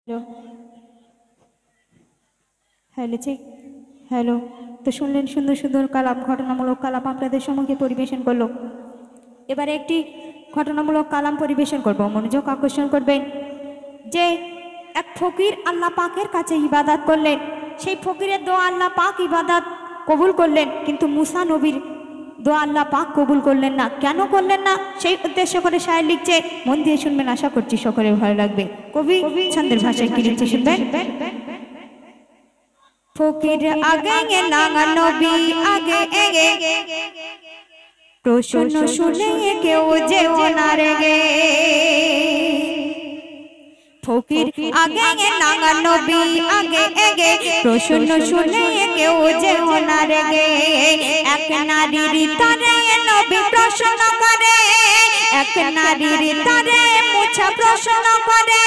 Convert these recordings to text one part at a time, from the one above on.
Hello hello ঠিক hello. তো শুনলেন সুন্দর সুন্দর কালাম, ঘটনামূলক কালাম আপনাদের সম্মুখে পরিবেশন করলো। এবারে একটি ঘটনামূলক কালাম পরিবেশন করব। মনোযোগ আকর্ষণ করবেন যে এক ফকির আল্লাহ পাকের কাছে ইবাদত করলেন। সেই ফকিরের দোয়া আল্লাহ পাক ইবাদত কবুল করলেন, কিন্তু মুসা নবীর দোয়া আল্লাহ পাক কবুল করলেন না। কেন করলেন না সেই উদ্দেশ্য করে শায়ের লিখছে, মন দিয়ে শুনবেন, আশা করছি সকলের ভালো লাগবে। কবি ছন্দের ভাষায় কি লিখছে শুনবেন। ফকির আগে নাঙা নবী আগে এগে, প্রশ্ন শুনে কেউ যে ওনারে গে। ফকির আগে নাঙা নবী আগে এগে, প্রশ্ন শুনে কেউ যে ওনারে গে। এক নারীর তারে নবী প্রশ্ন করে, এক নারীর তারে মুছা প্রশ্ন করে।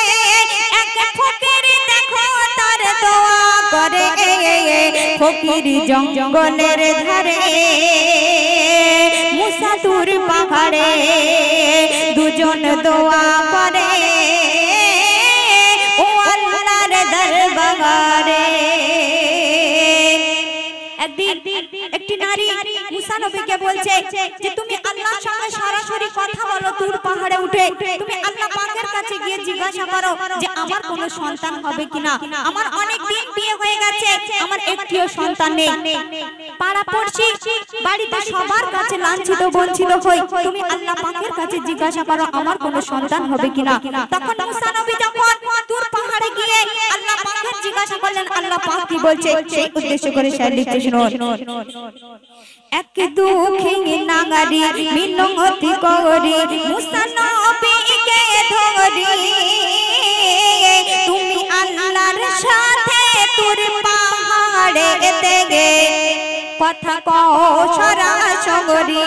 এক ফকির দেখো তার দোয়া করে, ফকির জঙ্গলের ধারে মুসা তুর পাহাড়ে, দুজন দোয়া করে ও আল্লাহর দরবারে। একদিন একটি নারী মুসা নবীকে বলছে যে তুমি আল্লাহর সঙ্গে সরাসরি কথা বলো তুর পাহাড়ে উঠে, তুমি আল্লাহ পাকের কাছে গিয়ে জিজ্ঞাসা করো যে আমার কোনো সন্তান হবে কিনা। আমার অনেক দিন বিয়ে হয়ে গেছে, আমার একটিও সন্তান নেই। পাড়া পড়শি বাড়িতে সবার কাছে লাঞ্ছিত বঞ্চিত হই, তুমি আল্লাহ পাকের কাছে জিজ্ঞাসা করো আমার কোনো সন্তান হবে কিনা। তখন মুসা নবী যখন তুর পাহাড়ে গিয়ে আল্লাহ পাকের জিজ্ঞাসা করলেন, আল্লাহ পাক কি বলছে সেই উদ্দেশ্য করে শায়ের লিখতে শুনুন। এক দুঃখী নাগারি মিনতি করি মুসা নবীকে ধরি, তুমি আল্লাহর সাথে তুর পাহাড়ে গে কথা কও সরাসরি।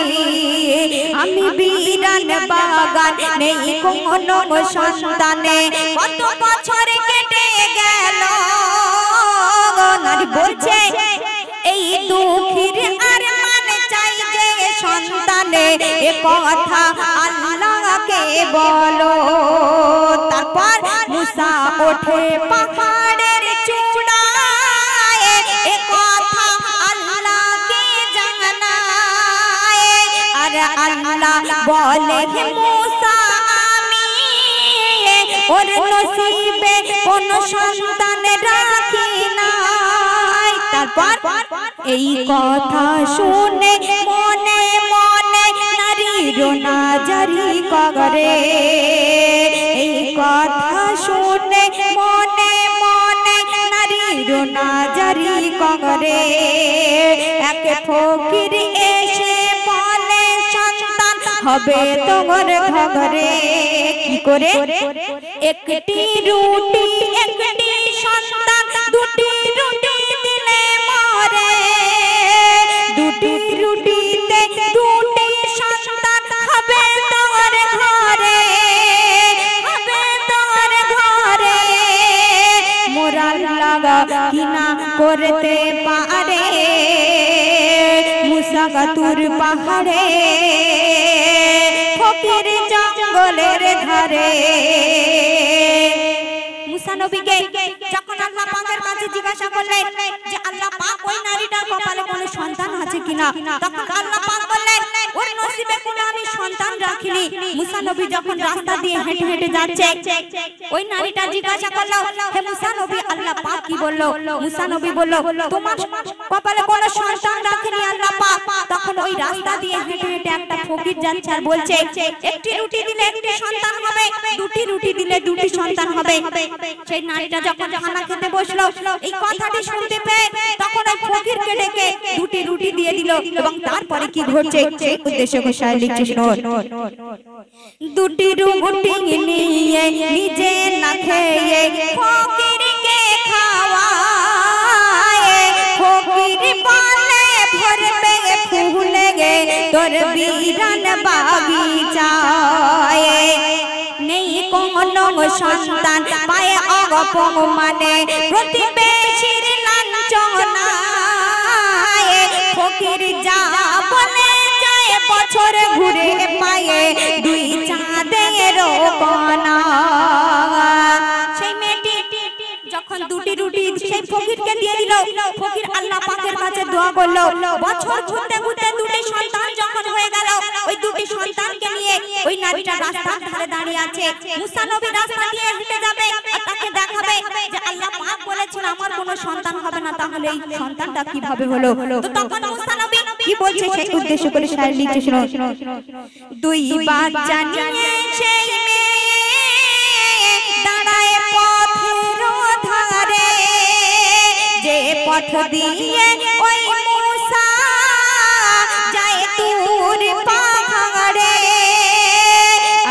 আমি বিরান বাগান নেই কোনো সন্তানে, কত বছর কেটে গেল। নারী বলছে এই দুঃখীর আর মানে চাই যে সন্তানে, এ কথা আল্লাহকে বলো। তারপর মুসা ওঠে পাহাড়ের চূড়ায়, এ কথা আল্লাহকে জানায়। আর আল্লাহ বলে হে মুসা আমি ওর নসিবে কোন সন্তান রাখি নাই। তারপর এই কথা শুনে মনে মনে নারী রোনা জারি করে, এই কথা শুনে মনে মনে নারী রোনা জারি করে। এক ফকির এসে বলে সন্তান হবে তোমার ঘরে। কি করে? একটি রুটি একটি সন্তান, দুটি রুটি দিলে মরে, দুটি রুটিতে দুটি সন্তান হবে তোমার ঘরে, হবে তোমার ঘরে। মোরাল লাগা কিনা করতে পারে মুসা তুর পাহাড়ে, ফকির জঙ্গলের ধারে। মুসা নবীকে যখন আল্লাহ পাকের কাছে জিজ্ঞাসা করলেন যে আল্লাহ পাক ওই নারীটার কপালে কোনো সন্তান আছে কিনা, তখন আল্লাহ পাক বললেন ওর নসিবে কোনো আমি সন্তান রাখিনি। মুসা নবী যখন রাস্তা দিয়ে হেঁটে হেঁটে যাচ্ছে, ওই নারীটা জিজ্ঞাসা করলো হে মুসা নবী আল্লাহ পাক কি বললো। মুসা নবী বলল তোমার কপালে কোনো সন্তান রাখিনি আল্লাহ পাক। তখন ওই রাস্তা দিয়ে হেঁটে হেঁটে একটা ফকির যাচ্ছে আর বলছে একটি রুটি দিলে একটি সন্তান হবে, দুটি রুটি দিলে দুটি সন্তান হবে। সেই নারীটা যখন খানা খেতে বসলো, এই কথাটি শুনতে পেয়ে তখন ওই ফকিরকে ডেকে দুটি রুটি দিয়ে দিল। এবং তারপরে কি ঘটছে সেই উদ্দেশ্য করে শায়ের লিখছে শুনুন। দুটি রুটি নিয়ে নিজে না খেয়ে ফকিরকে খাওয়ায়, ফকির বলে ভরবে ফুলে গে তোর বিরান বাগিচায়। নেই কোনো সন্তান পায়ে অপমানে প্রতিবেশীর লাঞ্ছনায়, ফকির যা বলে যায় বছর ঘুরে পায়ে দুই চাঁদের কণা। সেই মেয়েটি যখন দুটি রুটি সেই ফকিরকে দিয়ে দিল, ফকির আল্লাহ পাকের কাছে দোয়া করলো। বছর ঘুরতে ঘুরতে দুটি সন্তান যখন হয়ে গেল, ওই দুটি সন্তানকে নিয়ে ওই নারীটা রাস্তার ধারে দাঁড়িয়ে আছে। মুসা নবী রাস্তা দিয়ে হেঁটে যাবে আর তাকে দেখাবে যে আল্লাহ পাক বলেছেন আমার কোনো সন্তান হবে না, তাহলে এই সন্তানটা কিভাবে হলো? তো তখন মুসা নবী কি বলছে সেই উদ্দেশ্য করে শায়র লিখছে, শোনো। দুই বাচ্চা নিয়ে সেই মেয়ে দাঁড়ায় পথের ধারে, যে পথ দিয়ে ওই মুসা যায় তুর পাহাড়ে।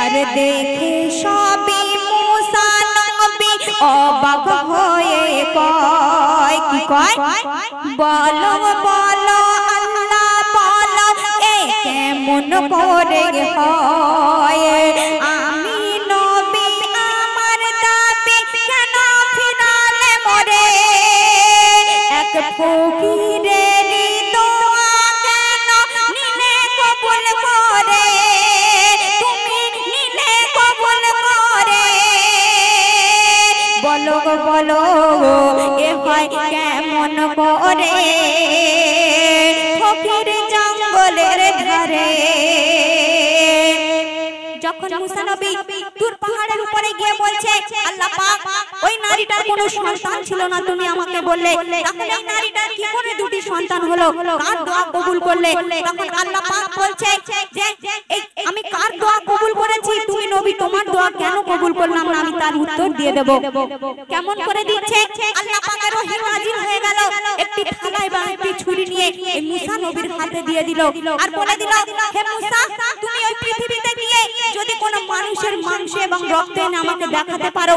আর দেখে সবই মুসা নবী অবাক হয়ে কয়, কি কয়? বলো বলো আল্লাহ বলো, এ কেমন করে হয়? আমি নবী আমার দাবি কেন ফিরালে মরে? এক ফকিরের দোয়া কেন নিলে কবুল করে? তুমি নিলে কবুল করে। বলো বলো এ হয় কেমন করে? ফকির জঙ্গলের ধারে। যখন মুসা নবী তুর পাহাড়ের উপরে গিয়ে বলছে আল্লাহ পাক ওই নারীটার কোনো সন্তান ছিল না, তুমি আমাকে বললে, তাহলে এই নারীটার কি করে দুটি সন্তান হলো? কার দোয়া কবুল করলে? তখন আল্লাহ পাক বলছে যে আমি কার দোয়া কবুল করেছি, তুমি নবী তোমার দোয়া কেন কবুল করলাম না, আমি তার উত্তর দিয়ে দেব। কেমন করে দিচ্ছে? আল্লাহ পাকের ওহী নাযিল হয়ে গেল, একটি থালায় বা একটি ছুরি নিয়ে এই মুসা নবীর হাতে দিয়ে দিল আর বলে দিল, হে মুসা তুমি ওই পৃথিবীতে গিয়ে যদি কোনো মানুষের মাংস এবং রক্ত এনে আমাকে দেখাতে পারো,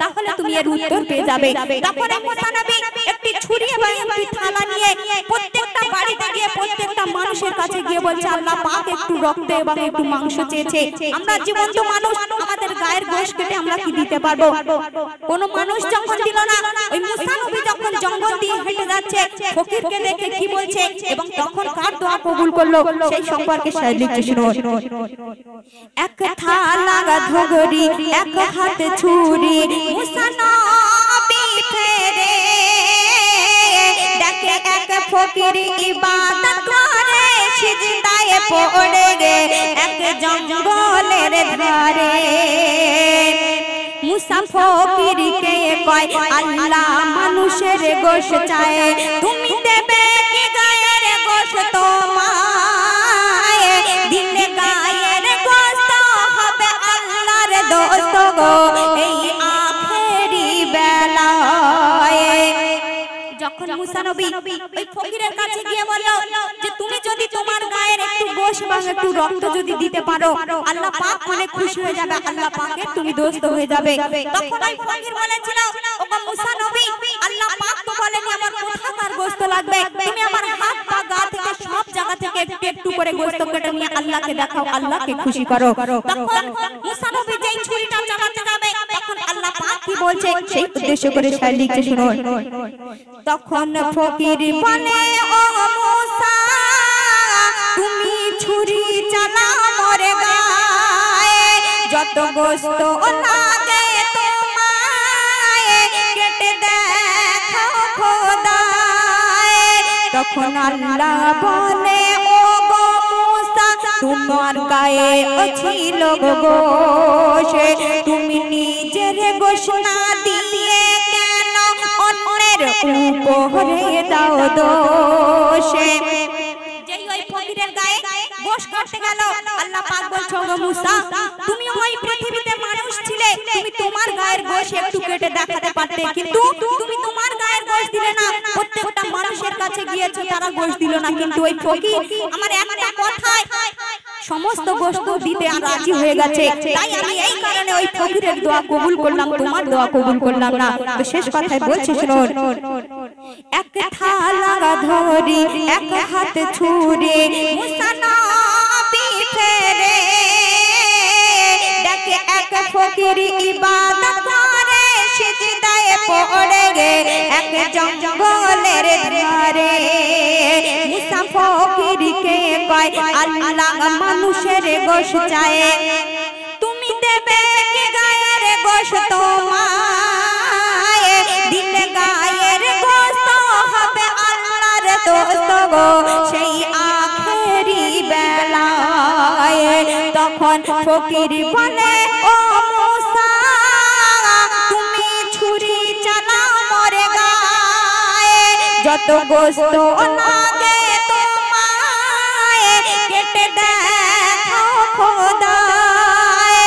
তাহলে তুমি এর উত্তর পেয়ে যাবে। তখন মুসা নবী একটি ছুরি এবং একটি থালা নিয়ে প্রত্যেকটা বাড়িতে গিয়ে প্রত্যেকটা মানুষের কাছে গিয়ে বলছে আল্লাহ পাক একটু রক্ত এবং একটু মাংস চেয়েছে, আমরা জীবন্ত মানুষ, আমাদের গায়ের গোশত কেটে আমরা কি দিতে পারবো? কোন মানুষ যখন দিল না, ওই মুসা নবী যখন জঙ্গল দিয়ে হেঁটে যাচ্ছে ফকিরকে দেখে কি বলছে এবং তখন কার দোয়া কবুল করলো সেই সম্পর্কে শায়র লিখছে, শুনো। এক থালা ধগরি এক হাতে ছুরি, মুসা নবী ফেরে দেখে এক ফকির ইবাদত করে সিজদায় পড়ে গে এক জঙ্গলের ধারে। মুসা ফকিরকে কয় আল্লাহ মানুষের গোশত চায়, তুমি দেবে কি গায়ের গোশত তোমায়? দিলে গায়ের গোশত হবে আল্লাহর দোস্ত গো এই আখেরি বেলায়। যখন মুসা নবী ওই ফকিরের কাছে গিয়ে বলল যে তুমি যদি তোমার গায়ের একটু গোশত বা একটু রক্ত যদি দিতে পারো, আল্লাহ পাক অনেক খুশি হয়ে যাবে, আল্লাহ পাকের তুমি দোস্ত হয়ে যাবে। তখন ওই ফকির বলেছিল, ওগো মুসা নবী আল্লাহ পাক তো বলেনি আমার কোথাকার গোশত লাগবে, তুমি আমার হাত পা গা থেকে সব জায়গা থেকে একটু একটু করে গোশত কেটে নিয়ে আল্লাহকে দেখাও, আল্লাহকে খুশি করো। তখন মুসা নবী যেই ছুরিটা চালাতে যাবে তখন আল্লাহ পাক কি বলছে সেই উদ্দেশ্য করে শায়র লিখছে, শুনো। তখন ফকির বলে ও মুসা তুমি ছুরি চালাও মোর গায়ে, যত গোশত লাগে তোমায় কেটে দেখাও খোদায়। তখন আল্লাহ বলে ও গো মুসা তোমার গায়ে ছিল গোশত, তুমি নিজের গোশত না দিয়ে কেন অন্যের উপরে দাও দোষ? যেই ওই ফকিরের গায়ে গোশত কাটতে গেল আল্লাহ পাক বলছে ওগো মুসা তুমি ওই পৃথিবীতে মানুষ ছিলে, তুমি তোমার গায়ের গোশত একটু কেটে দেখাতে পারতে, কিন্তু তুমি তোমার গায়ের গোশত দিলে না, প্রত্যেকটা মানুষের কাছে গিয়েছো তারা গোশত দিল না, কিন্তু ওই ফকির আমার একটা কথায় সমস্ত গোশত দিতে রাজি হয়ে গেছে, তাই আমি এই কারণে ওই ফকিরের দোয়া কবুল করলাম, তোমার দোয়া কবুল করলাম না। তো শেষ কথায় বলছে, শুনো। এক থালা ধরি এক হাতে ছুরি, মুসা নবী ফেরে দেখে এক ফকির ইবাদত করে সিজদায় পড়ে গে এক জঙ্গলের ধারে। মুসা ফকিরকে কয় আল্লাহ মানুষের গোশত চায়, তুমি দেবে কি গায়ের গোশত তোমায়? গো সেই আখেরি বেলায়। তখন ফকির বলে ও মুসা তুমি ছুরি চালাও মোরে গায়ে, যত গোস্ত লাগে তোমায় কেটে দেখো খোদায়।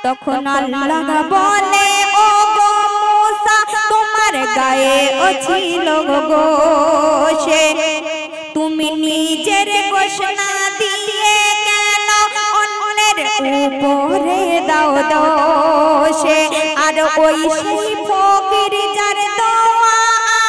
তখন আল্লাহ বলে ও গো মুসা তোমার গায়ে ও ছিল গোশে, তুমি নিজের গোশ না দিয়ে কেন অন্যের উপরে দাও দোষে। আর ওই সেই ফকির যার দোয়া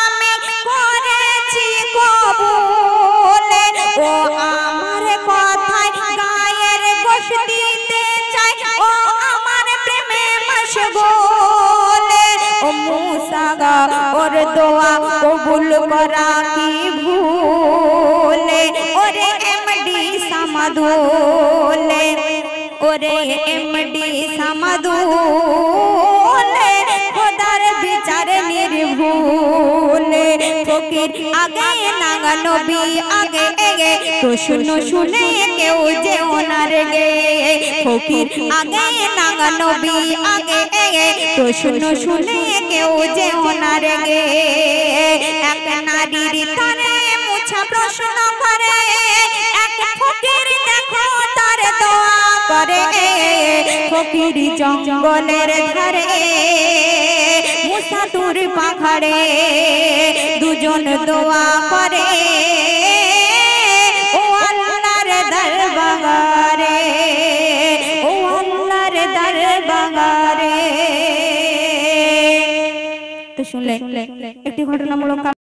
আমি করেছি কবুলে, ও আমার কথায় গায়ের গোশ দিতে চাই, ও আমার প্রেমে মশগুলে। ও মুসা গা ওর দোয়া কবুল করা কি ভুলে, ওরে এমডি সামাদুলে, ওরে এমডি সামাদুলে খোদার বিচার নির্ভুলে। ফকির আগে নাগা নবী আগে এগে তো শুনে কেউ যে ওনার গে। ফকির আগে নাগা নবী আগে এগে তো শুনে কেউ যে ওনার গে। এক নারীর তারে মুছা প্রশ্ন করে, এক ফকির দেখো তার দোয়া করে। ফকির জঙ্গলের ধারে মুসা তুর পাহাড়ে দুজন দোয়া করে ও আল্লাহর দরবারে, ও আল্লাহর দরবারে। তো শুনলে একটি ঘটনামূলক